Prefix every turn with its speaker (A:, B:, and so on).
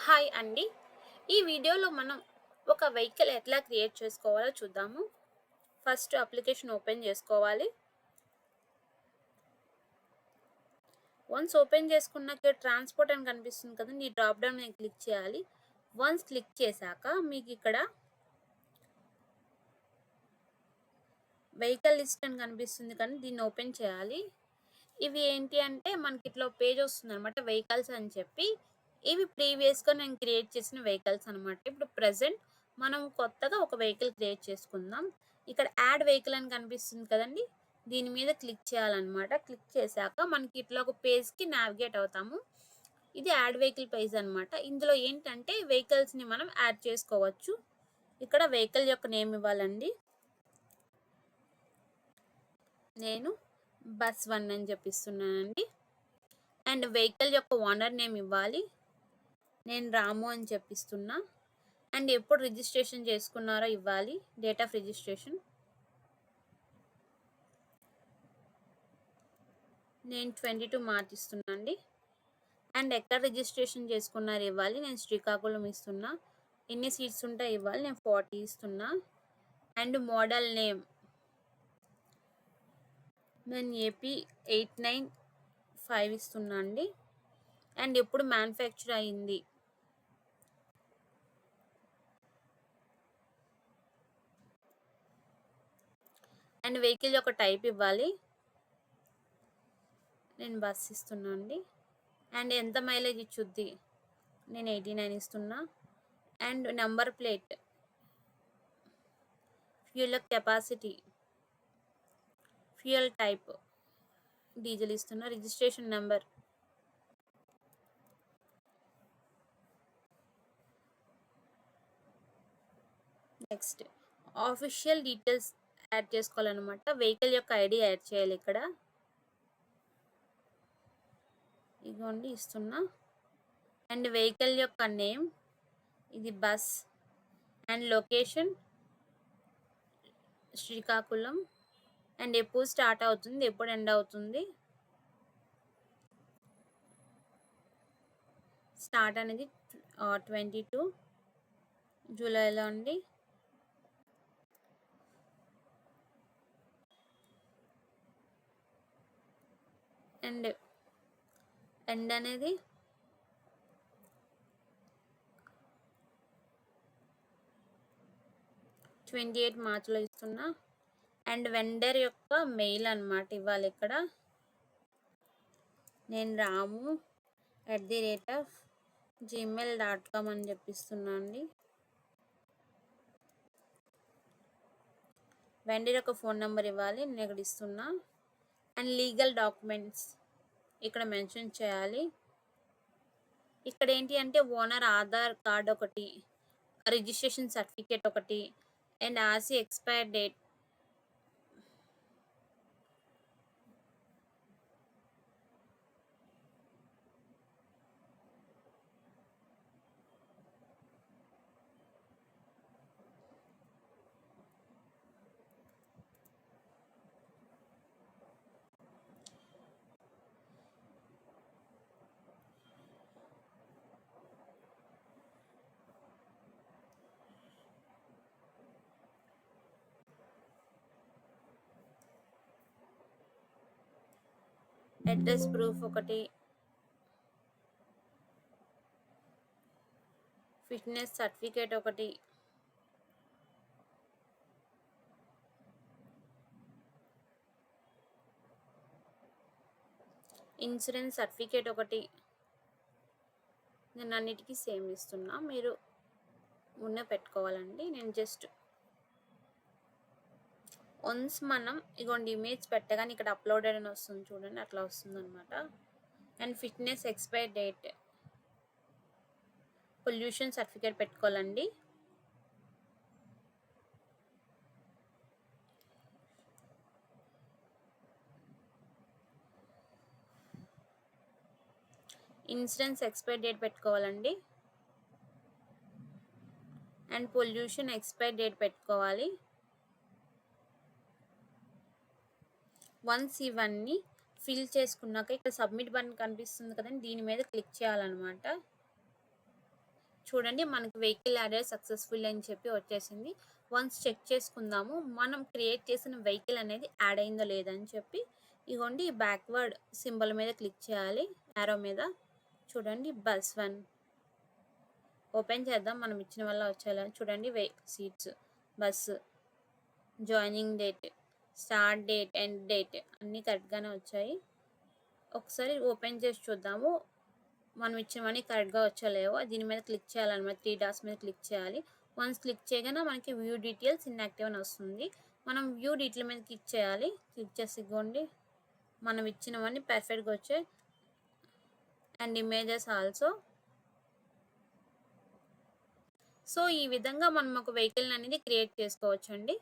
A: Hi అండి. ఈ వీడియోలో మనం ఒక వెహికల్ ఎట్లా క్రియేట్ చేసుకోవాలో చూద్దాము. ఫస్ట్ అప్లికేషన్ ఓపెన్ చేసుకోవాలి. వన్స్ ఓపెన్ చేసుకున్నాక ట్రాన్స్‌పోర్ట్ అని కనిపిస్తుంది కదండీ! ఈ డ్రాప్ డౌన్ మీద క్లిక్ చేయాలి. వన్స్ క్లిక్ చేశాక మీకు ఇక్కడ వెహికల్ లిస్ట్ అని కనిపిస్తుంది కానీ దీన్ని ఓపెన్ చేయాలి. ఇవి ఏంటి అంటే మనకి ఇట్లా పేజ్ వస్తుందనమాట వెహికల్స్ అని చెప్పి. ఇవి ప్రీవియస్‌గా నేను క్రియేట్ చేసిన వెహికల్స్ అనమాట. ఇప్పుడు ప్రెజెంట్ మనం కొత్తగా ఒక వెహికల్ క్రియేట్ చేసుకుందాం. ఇక్కడ యాడ్ వెహికల్ అని కనిపిస్తుంది కదండీ! దీని మీద క్లిక్ చేయాలన్నమాట. క్లిక్ చేశాక మనకి ఇట్లా ఒక పేజ్‌కి నావిగేట్ అవుతాము. ఇది యాడ్ వెహికల్ పేజ్ అనమాట. ఇందులో ఏంటంటే వెహికల్స్‌ని మనం యాడ్ చేసుకోవచ్చు. ఇక్కడ వెహికల్ యొక్క నేమ్ ఇవ్వాలండి. నేను బస్ 1 అని చెప్పిస్తున్నానండి. అండ్ వెహికల్ యొక్క ఓనర్ నేమ్ ఇవ్వాలి. నేను రాము అని చెప్పిస్తున్నా. అండ్ ఎప్పుడు రిజిస్ట్రేషన్ చేసుకున్నారో ఇవ్వాలి. డేట్ ఆఫ్ రిజిస్ట్రేషన్ నేను 22 మార్చ్ ఇస్తున్నా అండి. అండ్ ఎక్కడ రిజిస్ట్రేషన్ చేసుకున్నారు ఇవ్వాలి. నేను శ్రీకాకుళం ఇస్తున్నా. ఎన్ని సీట్స్ ఉంటాయి ఇవ్వాలి. నేను 40 ఇస్తున్నా. అండ్ మోడల్ నేమ్ నేను ఏపీ 895 ఇస్తున్నా అండి. అండ్ ఎప్పుడు మ్యానుఫ్యాక్చర్ అయింది అండ్ వెహికల్ యొక్క టైప్ ఇవ్వాలి. నేను బస్ ఇస్తున్నా అండి. అండ్ ఎంత మైలేజ్ ఇచ్చుద్ది నేను 89 ఇస్తున్నా. And number plate, fuel capacity, fuel type diesel ఇస్తున్నా. Registration number next official details add చేసుకోవాలన్నమాట. వెహికల్ యొక్క ఐడి యాడ్ చేయాలి. ఇక్కడ ఇదిగోండి ఇస్తున్నా. అండ్ వెహికల్ యొక్క నేమ్ ఇది bus. And location Srikakulam. And ఎప్పుడు స్టార్ట్ అవుతుంది ఎప్పుడు ఎండ్ అవుతుంది. స్టార్ట్ అనేది 22 జూలైలో అండి. అండ్ ఎండ్ అనేది 28 మార్చ్లో ఇస్తున్నా. అండ్ వెండర్ యొక్క మెయిల్ అన్నమాట ఇవ్వాలి. ఇక్కడ నేను ramu@gmail.com అని చెప్పిస్తున్నా అండి. వెండర్ యొక్క ఫోన్ నెంబర్ ఇవ్వాలి. నేను ఇక్కడ ఇస్తున్నా. అండ్ లీగల్ డాక్యుమెంట్స్ ఇక్కడ మెన్షన్ చేయాలి. ఇక్కడ ఏంటి అంటే ఓనర్ ఆధార్ కార్డ్ ఒకటి, రిజిస్ట్రేషన్ సర్టిఫికేట్ ఒకటి, and RC expire date. Address proof ఒకటి, ఫిట్నెస్ సర్టిఫికేట్ ఒకటి, ఇన్సూరెన్స్ సర్టిఫికేట్ ఒకటి. నేను అన్నిటికీ సేమ్ ఇస్తున్నా. మీరు ఉన్న పెట్టుకోవాలండి. నేను జస్ట్ వన్స్ మనం ఇగోండి ఇమేజ్ పెట్టగానే ఇక్కడ అప్లోడెడ్ అని వస్తుంది చూడండి, అట్లా వస్తుంది అనమాట. And fitness expire date, pollution certificate పెట్టుకోవాలండి. ఇన్సూరెన్స్ ఎక్స్పైర్ డేట్ పెట్టుకోవాలండి. అండ్ పొల్యూషన్ ఎక్స్పైర్ డేట్ పెట్టుకోవాలి. వన్స్ ఇవన్నీ ఫిల్ చేసుకున్నాక ఇక్కడ సబ్మిట్ బటన్ కనిపిస్తుంది కదండి, దీని మీద క్లిక్ చేయాలన్నమాట. చూడండి మనకి వెహికల్ యాడెడ్ సక్సెస్‌ఫుల్ అని చెప్పి వచ్చేసింది. వన్స్ చెక్ చేసుకుందాము. మనం క్రియేట్ చేసిన వెహికల్ అనేది యాడ్ అయిందో లేదో అని చెప్పి. ఇగోండి ఈ బ్యాక్‌వర్డ్ సింబల్ మీద క్లిక్ చేయాలి. యారో మీద. చూడండి బస్ 1 ఓపెన్ చేద్దాం. మనం ఇచ్చిన వల్ల వచ్చేలా. చూడండి seats, bus, joining date, start date, end date అన్నీ కరెక్ట్‌గానే వచ్చాయి. ఒకసారి ఓపెన్ చేసి చూద్దాము. మనం ఇచ్చినవన్నీ కరెక్ట్‌గా వచ్చో లేవో. దీని మీద క్లిక్ చేయాలన్నమాట. 3 డాట్స్ మీద క్లిక్ చేయాలి. వన్స్ క్లిక్ చేయగానే మనకి వ్యూ డీటెయిల్స్ ఇన్‌యాక్టివ్ అని వస్తుంది. మనం వ్యూ డీటెయిల్ మీద క్లిక్ చేయాలి. క్లిక్ చేసి ఇగోండి మనం ఇచ్చినవన్నీ పర్ఫెక్ట్‌గా వచ్చాయి. And images also. సో, ఈ విధంగా మనం ఒక వెహికల్‌ని అనేది క్రియేట్ చేసుకోవచ్చండి.